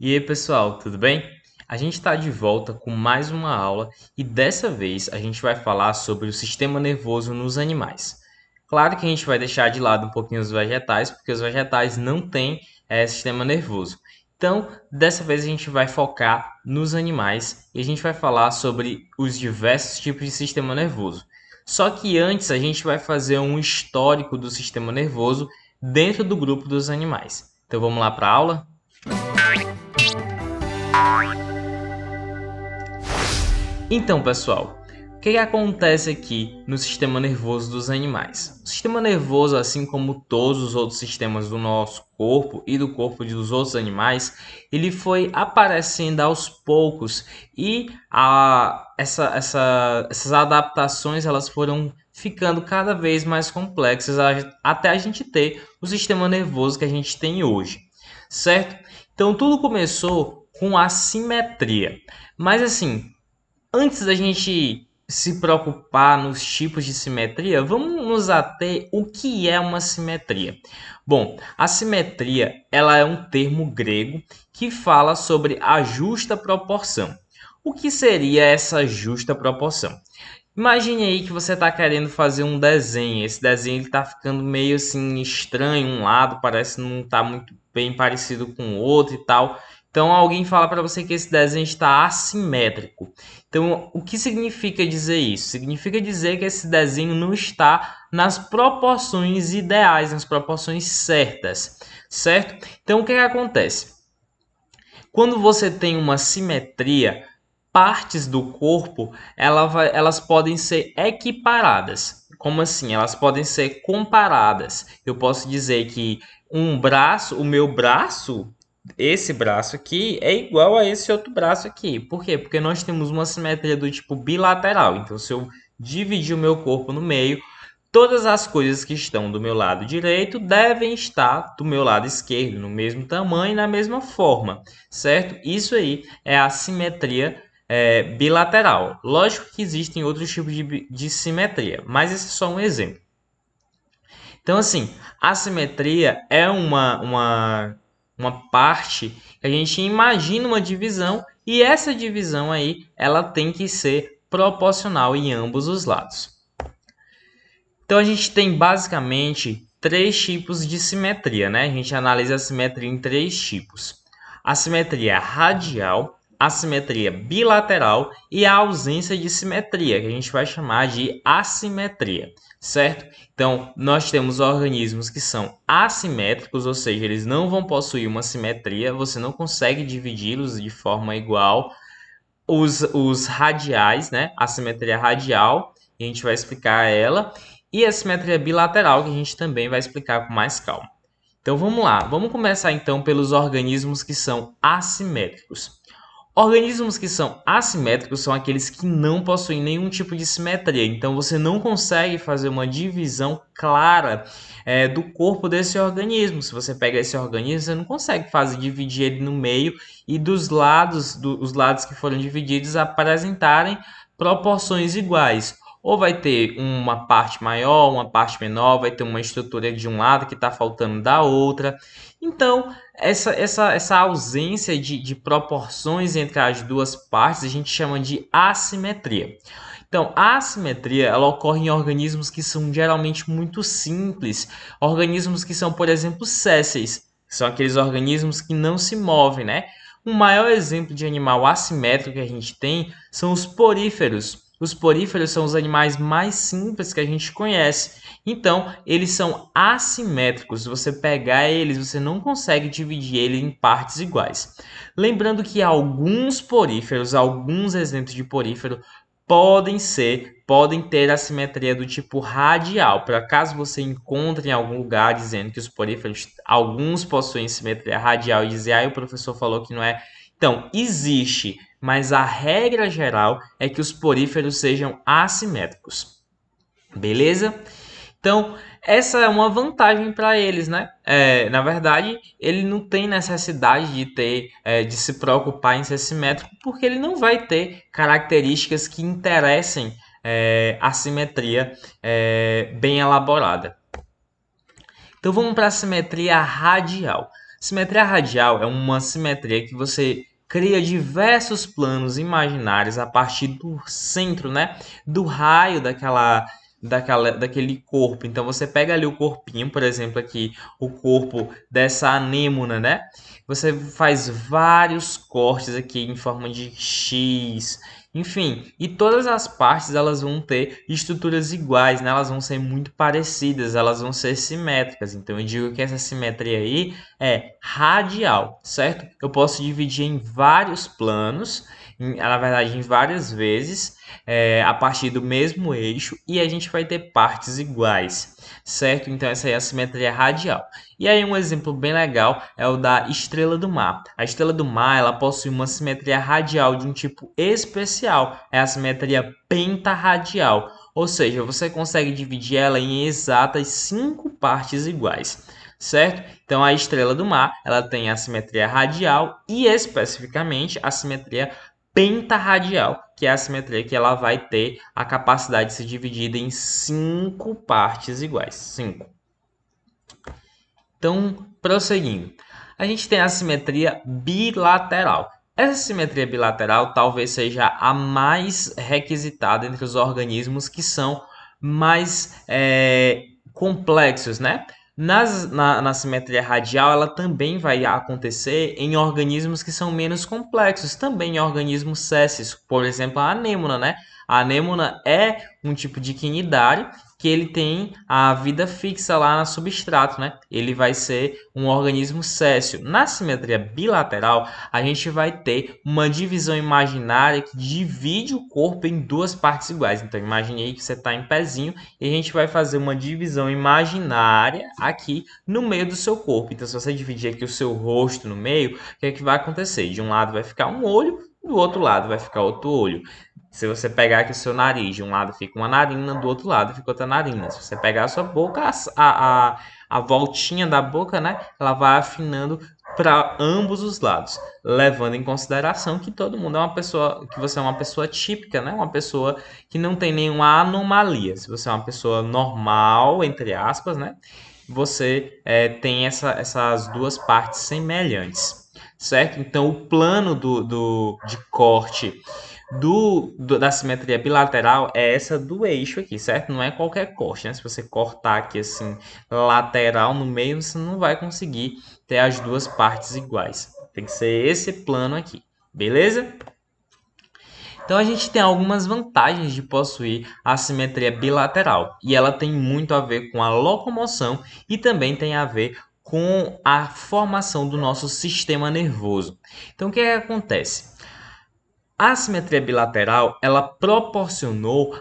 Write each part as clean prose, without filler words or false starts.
E aí, pessoal, tudo bem? A gente está de volta com mais uma aula e dessa vez a gente vai falar sobre o sistema nervoso nos animais. Claro que a gente vai deixar de lado um pouquinho os vegetais, porque os vegetais não têm sistema nervoso. Então, dessa vez a gente vai focar nos animais e a gente vai falar sobre os diversos tipos de sistema nervoso. Só que antes a gente vai fazer um histórico do sistema nervoso dentro do grupo dos animais. Então, vamos lá para a aula? Então, pessoal, o que acontece aqui no sistema nervoso dos animais? O sistema nervoso, assim como todos os outros sistemas do nosso corpo e do corpo dos outros animais, ele foi aparecendo aos poucos e essas adaptações elas foram ficando cada vez mais complexas até a gente ter o sistema nervoso que a gente tem hoje, certo? Então, tudo começou com a simetria. Mas assim, antes da gente se preocupar nos tipos de simetria, vamos nos ater o que é uma simetria. Bom, a simetria ela é um termo grego que fala sobre a justa proporção. O que seria essa justa proporção? Imagine aí que você está querendo fazer um desenho. Esse desenho está ficando meio assim estranho, um lado parece não estar muito bem parecido com o outro e tal. Então alguém fala para você que esse desenho está assimétrico. Então o que significa dizer isso? Significa dizer que esse desenho não está nas proporções ideais, nas proporções certas, certo? Então o que acontece? Quando você tem uma simetria, partes do corpo elas podem ser equiparadas. Como assim? Elas podem ser comparadas. Eu posso dizer que um braço, o meu braço, esse braço aqui é igual a esse outro braço aqui. Por quê? Porque nós temos uma simetria do tipo bilateral. Então, se eu dividir o meu corpo no meio, todas as coisas que estão do meu lado direito devem estar do meu lado esquerdo, no mesmo tamanho e na mesma forma, certo? Isso aí é a simetria bilateral. Lógico que existem outros tipos de simetria, mas esse é só um exemplo. Então, assim, a simetria é uma parte que a gente imagina uma divisão e essa divisão aí ela tem que ser proporcional em ambos os lados. Então a gente tem basicamente três tipos de simetria, né? A gente analisa a simetria em três tipos: a simetria radial, a simetria bilateral e a ausência de simetria, que a gente vai chamar de assimetria, certo? Então nós temos organismos que são assimétricos, ou seja, eles não vão possuir uma simetria, você não consegue dividi-los de forma igual. Os radiais, né? A simetria radial, a gente vai explicar ela, e a simetria bilateral, que a gente também vai explicar com mais calma. Então vamos lá, vamos começar então pelos organismos que são assimétricos. Organismos que são assimétricos são aqueles que não possuem nenhum tipo de simetria, então você não consegue fazer uma divisão clara do corpo desse organismo. Se você pega esse organismo, você não consegue dividir ele no meio e dos lados, os lados que foram divididos apresentarem proporções iguais. Ou vai ter uma parte maior, uma parte menor, vai ter uma estrutura de um lado que está faltando da outra. Então, essa ausência de proporções entre as duas partes a gente chama de assimetria. Então, a assimetria ela ocorre em organismos que são geralmente muito simples, organismos que são, por exemplo, sésseis, são aqueles organismos que não se movem, né? O maior exemplo de animal assimétrico que a gente tem são os poríferos. Os poríferos são os animais mais simples que a gente conhece. Então, eles são assimétricos. Se você pegar eles, você não consegue dividir ele em partes iguais. Lembrando que alguns poríferos, alguns exemplos de porífero, podem ter a simetria do tipo radial. Por acaso você encontre em algum lugar dizendo que os poríferos, alguns possuem simetria radial e dizer, o professor falou que não é. Então, existe, mas a regra geral é que os poríferos sejam assimétricos. Beleza? Então, essa é uma vantagem para eles, né? Na verdade, ele não tem necessidade de se preocupar em ser simétrico, porque ele não vai ter características que interessem a simetria bem elaborada. Então, vamos para a simetria radial. Simetria radial é uma simetria que você cria diversos planos imaginários a partir do centro, né? Do raio daquele corpo. Então você pega ali o corpinho, por exemplo, aqui o corpo dessa anêmona, né? Você faz vários cortes aqui em forma de X, enfim, e todas as partes elas vão ter estruturas iguais, né? Elas vão ser muito parecidas, elas vão ser simétricas. Então eu digo que essa simetria aí é radial, certo? Eu posso dividir em vários planos, na verdade em várias vezes, a partir do mesmo eixo, e a gente vai ter partes iguais, certo? Então essa aí é a simetria radial. E aí um exemplo bem legal é o da estrela do mar. A estrela do mar ela possui uma simetria radial de um tipo especial, é a simetria pentarradial, ou seja, você consegue dividir ela em exatas 5 partes iguais, certo? Então a estrela do mar ela tem a simetria radial e especificamente a simetria pentarradial, que é a simetria que ela vai ter a capacidade de ser dividida em 5 partes iguais. 5. Então, prosseguindo. A gente tem a simetria bilateral. Essa simetria bilateral talvez seja a mais requisitada entre os organismos que são mais complexos, né? Na simetria radial, ela também vai acontecer em organismos que são menos complexos, também em organismos sésseis, por exemplo, a anêmona, né? A anêmona é um tipo de quinidário que ele tem a vida fixa lá no substrato, né? Ele vai ser um organismo sessile. Na simetria bilateral, a gente vai ter uma divisão imaginária que divide o corpo em 2 partes iguais. Então, imagine aí que você está em pezinho e a gente vai fazer uma divisão imaginária aqui no meio do seu corpo. Então, se você dividir aqui o seu rosto no meio, o que é que vai acontecer? De um lado vai ficar um olho, do outro lado vai ficar outro olho. Se você pegar aqui o seu nariz, de um lado fica uma narina, do outro lado fica outra narina. Se você pegar a sua boca, a voltinha da boca, né? Ela vai afinando para ambos os lados, levando em consideração que todo mundo é uma pessoa, que você é uma pessoa típica, né? Uma pessoa que não tem nenhuma anomalia. Se você é uma pessoa normal, entre aspas, né? Você tem essas 2 partes semelhantes, certo? Então, o plano de corte da simetria bilateral é essa do eixo aqui, certo? Não é qualquer corte, né? Se você cortar aqui assim, lateral no meio, você não vai conseguir ter as 2 partes iguais. Tem que ser esse plano aqui, beleza? Então a gente tem algumas vantagens de possuir a simetria bilateral, e ela tem muito a ver com a locomoção e também tem a ver com a formação do nosso sistema nervoso. Então o que acontece? A simetria bilateral, ela proporcionou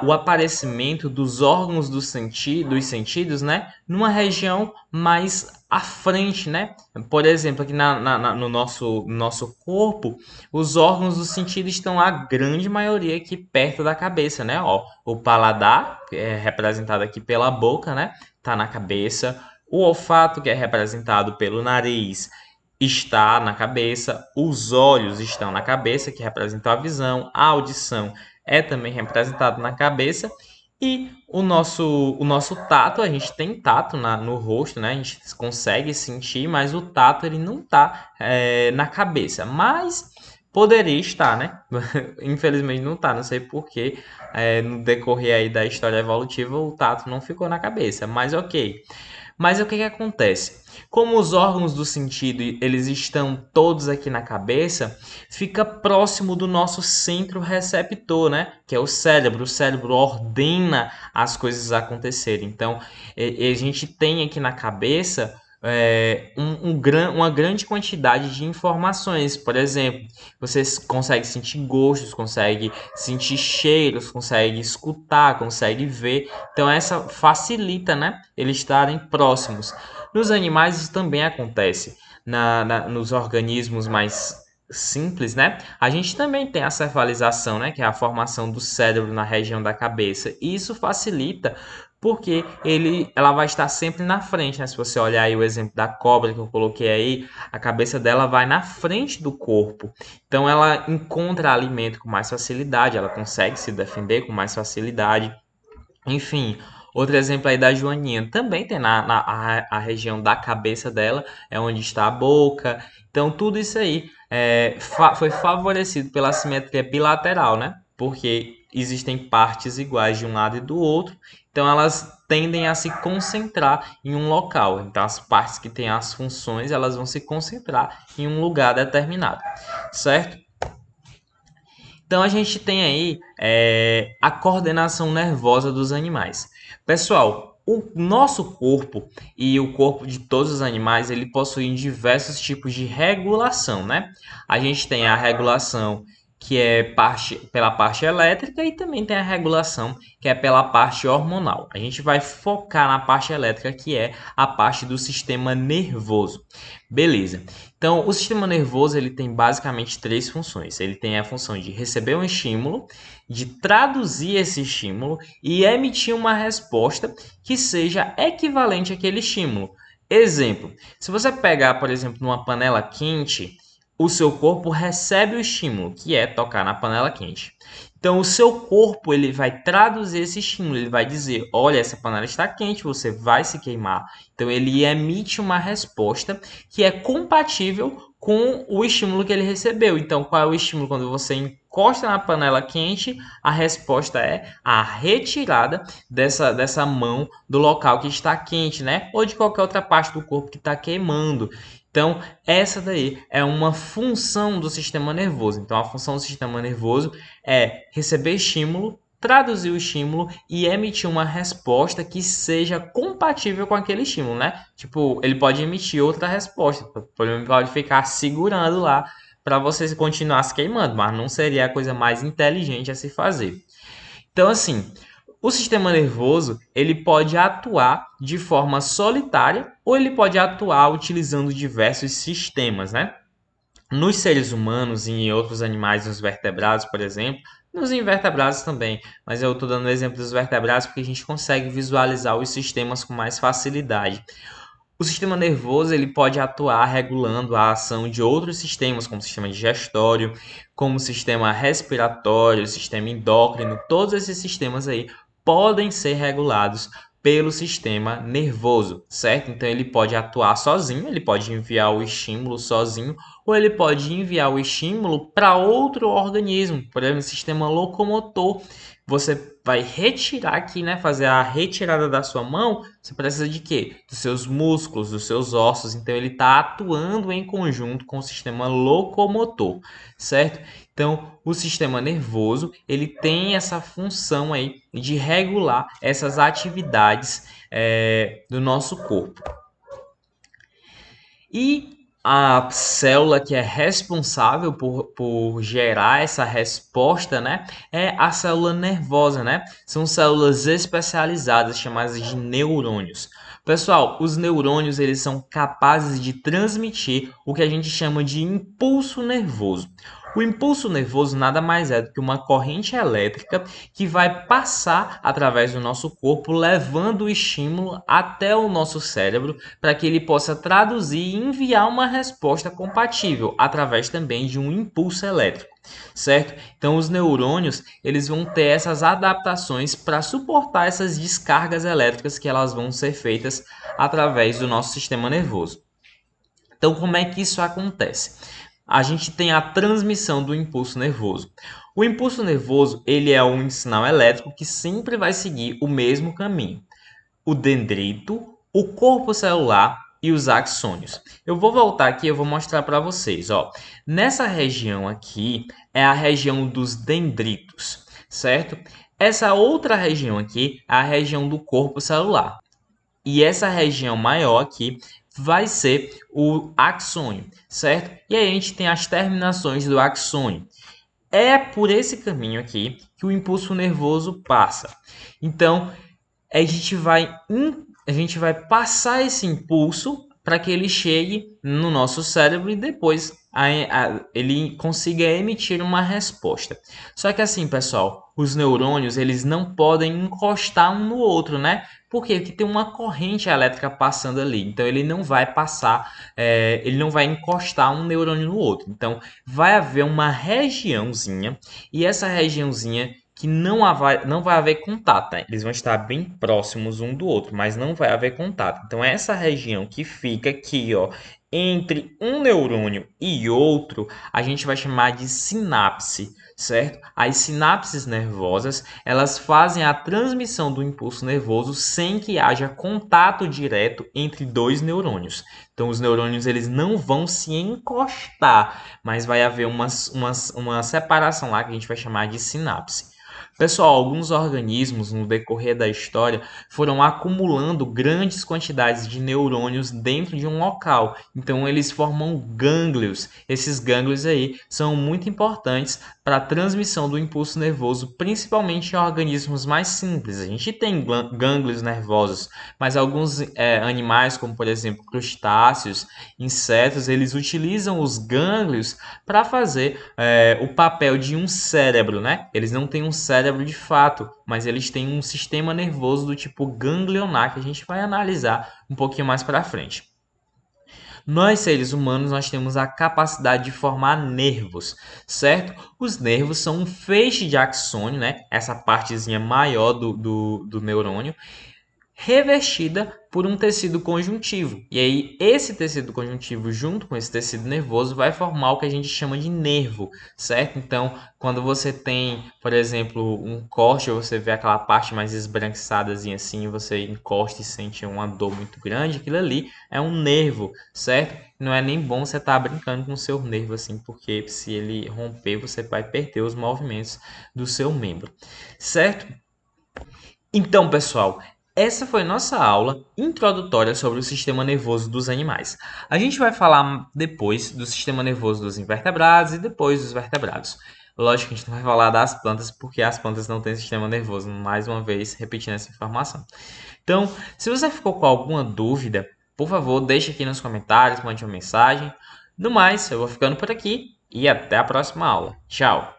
o aparecimento dos órgãos dos sentidos, né, numa região mais à frente, né? Por exemplo, aqui no nosso corpo, os órgãos do sentido estão a grande maioria aqui perto da cabeça, né? Ó, o paladar, que é representado aqui pela boca, né, tá na cabeça. O olfato, que é representado pelo nariz, está na cabeça, os olhos estão na cabeça, que representam a visão, a audição é também representado na cabeça, e o nosso tato, a gente tem tato no rosto, né? A gente consegue sentir, mas o tato ele não está na cabeça, mas poderia estar, né? Infelizmente não está, não sei porquê, no decorrer aí da história evolutiva o tato não ficou na cabeça, mas ok. Mas o que acontece? Como os órgãos do sentido eles estão todos aqui na cabeça, fica próximo do nosso centro receptor, né? Que é o cérebro. O cérebro ordena as coisas acontecerem. Então, a gente tem aqui na cabeça uma grande quantidade de informações. Por exemplo, você consegue sentir gostos, consegue sentir cheiros, consegue escutar, consegue ver. Então, essa facilita, né, eles estarem próximos. Nos animais isso também acontece. Nos organismos mais simples, né? A gente também tem a cefalização, né? Que é a formação do cérebro na região da cabeça. E isso facilita porque ela vai estar sempre na frente, né? Se você olhar aí o exemplo da cobra que eu coloquei aí, a cabeça dela vai na frente do corpo. Então ela encontra alimento com mais facilidade, ela consegue se defender com mais facilidade. Enfim, Outro exemplo aí da Joaninha, também tem a região da cabeça dela, é onde está a boca. Então, tudo isso aí foi favorecido pela simetria bilateral, né? Porque existem partes iguais de um lado e do outro, então elas tendem a se concentrar em um local. Então, as partes que têm as funções, elas vão se concentrar em um lugar determinado, certo? Então, a gente tem aí a coordenação nervosa dos animais. Pessoal, o nosso corpo e o corpo de todos os animais, ele possuem diversos tipos de regulação, né? A gente tem a regulação que é pela parte elétrica e também tem a regulação que é pela parte hormonal. A gente vai focar na parte elétrica, que é a parte do sistema nervoso. Beleza. Então, o sistema nervoso ele tem basicamente três funções. Ele tem a função de receber um estímulo, de traduzir esse estímulo e emitir uma resposta que seja equivalente àquele estímulo. Exemplo, se você pegar, por exemplo, numa panela quente, o seu corpo recebe o estímulo, que é tocar na panela quente. Então, o seu corpo ele vai traduzir esse estímulo, ele vai dizer, olha, essa panela está quente, você vai se queimar. Então, ele emite uma resposta que é compatível com o estímulo que ele recebeu. Então, qual é o estímulo? Quando você encosta na panela quente, a resposta é a retirada dessa mão do local que está quente, né? Ou de qualquer outra parte do corpo que está queimando. Então, essa daí é uma função do sistema nervoso. Então, a função do sistema nervoso é receber estímulo, traduzir o estímulo e emitir uma resposta que seja compatível com aquele estímulo, né? Tipo, ele pode emitir outra resposta, por exemplo, pode ficar segurando lá para você continuar se queimando, mas não seria a coisa mais inteligente a se fazer. Então, assim, o sistema nervoso ele pode atuar de forma solitária ou ele pode atuar utilizando diversos sistemas, né? Nos seres humanos e em outros animais, nos vertebrados, por exemplo, nos invertebrados também, mas eu estou dando o exemplo dos vertebrados porque a gente consegue visualizar os sistemas com mais facilidade. O sistema nervoso ele pode atuar regulando a ação de outros sistemas, como o sistema digestório, como o sistema respiratório, o sistema endócrino. Todos esses sistemas aí podem ser regulados pelo sistema nervoso, certo? Então ele pode atuar sozinho, ele pode enviar o estímulo sozinho, ou ele pode enviar o estímulo para outro organismo, por exemplo, o sistema locomotor. Você vai retirar aqui, né? Fazer a retirada da sua mão. Você precisa de quê? Dos seus músculos, dos seus ossos. Então, ele está atuando em conjunto com o sistema locomotor, certo? Então, o sistema nervoso, ele tem essa função aí de regular essas atividades do nosso corpo. E a célula que é responsável por gerar essa resposta, né, é a célula nervosa, né? São células especializadas chamadas de neurônios. Pessoal, os neurônios eles são capazes de transmitir o que a gente chama de impulso nervoso. O impulso nervoso nada mais é do que uma corrente elétrica que vai passar através do nosso corpo, levando o estímulo até o nosso cérebro para que ele possa traduzir e enviar uma resposta compatível através também de um impulso elétrico, certo? Então os neurônios eles vão ter essas adaptações para suportar essas descargas elétricas que elas vão ser feitas através do nosso sistema nervoso. Então como é que isso acontece? A gente tem a transmissão do impulso nervoso. O impulso nervoso ele é um sinal elétrico que sempre vai seguir o mesmo caminho. O dendrito, o corpo celular e os axônios. Eu vou voltar aqui e eu vou mostrar para vocês. Ó. Nessa região aqui é a região dos dendritos, certo? Essa outra região aqui é a região do corpo celular. E essa região maior aqui vai ser o axônio, certo? E aí a gente tem as terminações do axônio. É por esse caminho aqui que o impulso nervoso passa. Então, a gente vai passar esse impulso para que ele chegue no nosso cérebro e depois ele consiga emitir uma resposta. Só que assim, pessoal, os neurônios eles não podem encostar um no outro, né? Porque tem uma corrente elétrica passando ali. Então ele não vai passar, ele não vai encostar um neurônio no outro. Então vai haver uma regiãozinha e essa regiãozinha que não vai haver contato, né? Eles vão estar bem próximos um do outro, mas não vai haver contato. Então, essa região que fica aqui, ó, entre um neurônio e outro, a gente vai chamar de sinapse, certo? As sinapses nervosas, elas fazem a transmissão do impulso nervoso sem que haja contato direto entre dois neurônios. Então, os neurônios eles não vão se encostar, mas vai haver uma separação lá que a gente vai chamar de sinapse. Pessoal, alguns organismos no decorrer da história foram acumulando grandes quantidades de neurônios dentro de um local. Então, eles formam gânglios. Esses gânglios aí são muito importantes para a transmissão do impulso nervoso, principalmente em organismos mais simples. A gente tem gânglios nervosos, mas alguns animais, como por exemplo crustáceos, insetos, eles utilizam os gânglios para fazer o papel de um cérebro, né? Eles não têm um cérebro de fato, mas eles têm um sistema nervoso do tipo ganglionar que a gente vai analisar um pouquinho mais para frente. Nós, seres humanos, nós temos a capacidade de formar nervos, certo? Os nervos são um feixe de axônio, né? Essa partezinha maior do neurônio, revestida por um tecido conjuntivo. E aí, esse tecido conjuntivo, junto com esse tecido nervoso, vai formar o que a gente chama de nervo, certo? Então, quando você tem, por exemplo, um corte, você vê aquela parte mais esbranquiçadazinha assim, você encosta e sente uma dor muito grande, aquilo ali é um nervo, certo? Não é nem bom você estar brincando com o seu nervo assim, porque se ele romper, você vai perder os movimentos do seu membro, certo? Então, pessoal, essa foi nossa aula introdutória sobre o sistema nervoso dos animais. A gente vai falar depois do sistema nervoso dos invertebrados e depois dos vertebrados. Lógico que a gente não vai falar das plantas, porque as plantas não têm sistema nervoso, mais uma vez repetindo essa informação. Então, se você ficou com alguma dúvida, por favor, deixe aqui nos comentários, mande uma mensagem. No mais, eu vou ficando por aqui e até a próxima aula. Tchau!